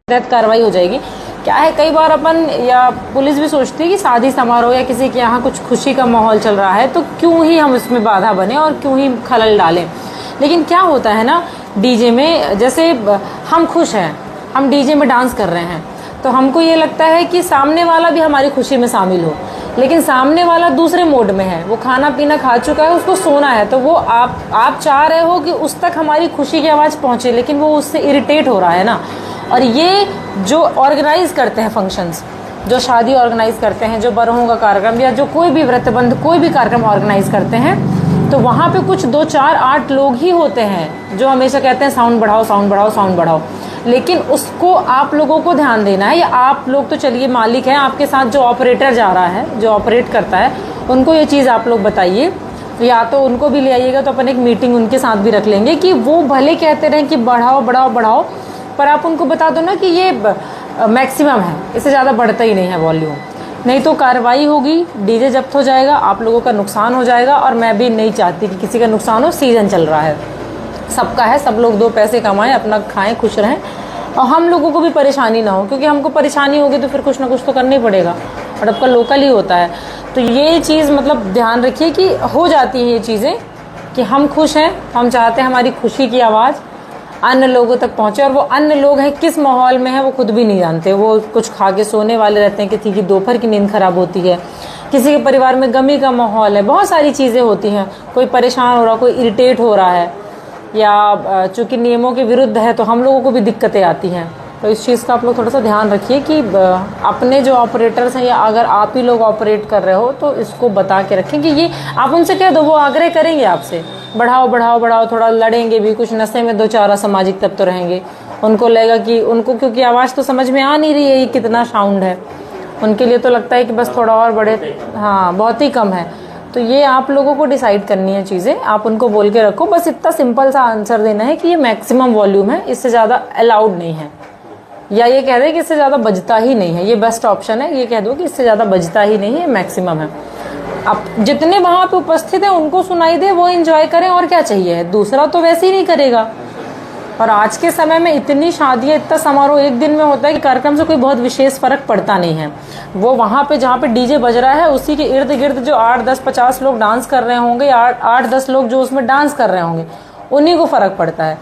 तहत कार्रवाई हो जाएगी। क्या है, कई बार अपन या पुलिस भी सोचती है कि शादी समारोह या किसी के यहाँ कुछ खुशी का माहौल चल रहा है तो क्यों ही हम उसमें बाधा बने और क्यों ही खलल डालें। लेकिन क्या होता है ना, डीजे में जैसे हम खुश हैं, हम डीजे में डांस कर रहे हैं तो हमको ये लगता है कि सामने वाला भी हमारी खुशी में शामिल हो, लेकिन सामने वाला दूसरे मोड में है, वो खाना पीना खा चुका है, उसको सोना है, तो वो आप चाह रहे हो कि उस तक हमारी खुशी की आवाज़ पहुँचे, लेकिन वो उससे इरिटेट हो रहा है ना। और ये जो ऑर्गेनाइज करते हैं फंक्शंस, जो शादी ऑर्गेनाइज करते हैं, जो बरहों का कार्यक्रम या जो कोई भी व्रतबंध कोई भी कार्यक्रम ऑर्गेनाइज करते हैं, तो वहाँ पे कुछ 2 4 8 लोग ही होते हैं जो हमेशा कहते हैं साउंड बढ़ाओ साउंड बढ़ाओ साउंड बढ़ाओ। लेकिन उसको आप लोगों को ध्यान देना है, या आप लोग तो चलिए मालिक हैं, आपके साथ जो ऑपरेटर जा रहा है, जो ऑपरेट करता है, उनको ये चीज़ आप लोग बताइए, या तो उनको भी ले आइएगा तो अपन एक मीटिंग उनके साथ भी रख लेंगे कि वो भले कहते रहें कि बढ़ाओ बढ़ाओ बढ़ाओ, पर आप उनको बता दो ना कि ये मैक्सिमम है, इससे ज़्यादा बढ़ता ही नहीं है वॉल्यूम, नहीं तो कार्रवाई होगी, डीजे जब्त हो जाएगा, आप लोगों का नुकसान हो जाएगा। और मैं भी नहीं चाहती कि किसी का नुकसान हो, सीज़न चल रहा है, सबका है, सब लोग 2 पैसे कमाएं, अपना खाएं, खुश रहें, और हम लोगों को भी परेशानी ना हो, क्योंकि हमको परेशानी होगी तो फिर कुछ ना कुछ तो करना ही पड़ेगा, और आपका लोकल ही होता है। तो ये चीज़ मतलब ध्यान रखिए कि हो जाती हैं ये चीज़ें कि हम खुश हैं, हम चाहते हैं हमारी खुशी की आवाज़ अन्य लोगों तक पहुंचे, और वो अन्य लोग हैं किस माहौल में है वो खुद भी नहीं जानते, वो कुछ खा के सोने वाले रहते हैं, किसी की दोपहर की नींद खराब होती है, किसी के परिवार में गमी का माहौल है, बहुत सारी चीज़ें होती हैं, कोई परेशान हो रहा, कोई इरिटेट हो रहा है, या चूंकि नियमों के विरुद्ध है तो हम लोगों को भी दिक्कतें आती हैं। तो इस चीज़ का आप लोग थोड़ा सा ध्यान रखिए कि अपने जो ऑपरेटर्स हैं, या अगर आप ही लोग ऑपरेट कर रहे हो तो इसको बता के रखें कि ये आप उनसे कह दो, वो आग्रह करेंगे आपसे, बढ़ाओ बढ़ाओ बढ़ाओ, थोड़ा लड़ेंगे भी, कुछ नशे में 2 4 असामाजिक तत्व रहेंगे, उनको लगेगा कि उनको, क्योंकि आवाज़ तो समझ में आ नहीं रही है ये कितना साउंड है, उनके लिए तो लगता है कि बस थोड़ा और बढ़े, हाँ बहुत ही कम है। तो ये आप लोगों को डिसाइड करनी है चीज़ें, आप उनको बोल के रखो, बस इतना सिंपल सा आंसर देना है कि ये मैक्सिमम वॉल्यूम है, इससे ज़्यादा अलाउड नहीं है, या ये कह दे कि इससे ज़्यादा बजता ही नहीं है, ये बेस्ट ऑप्शन है, ये कह दो कि इससे ज़्यादा बजता ही नहीं है, मैक्सिमम है। अब जितने वहाँ पे उपस्थित हैं उनको सुनाई दे, वो एंजॉय करें, और क्या चाहिए, दूसरा तो वैसे ही नहीं करेगा। और आज के समय में इतनी शादियाँ, इतना समारोह एक दिन में होता है कि कार्यक्रम से कोई बहुत विशेष फर्क पड़ता नहीं है। वो वहाँ पे जहाँ पे डीजे बज रहा है उसी के इर्द गिर्द जो 8 10 50 लोग डांस कर रहे होंगे, या 8 10 लोग जो उसमें डांस कर रहे होंगे, उन्हीं को फर्क पड़ता है।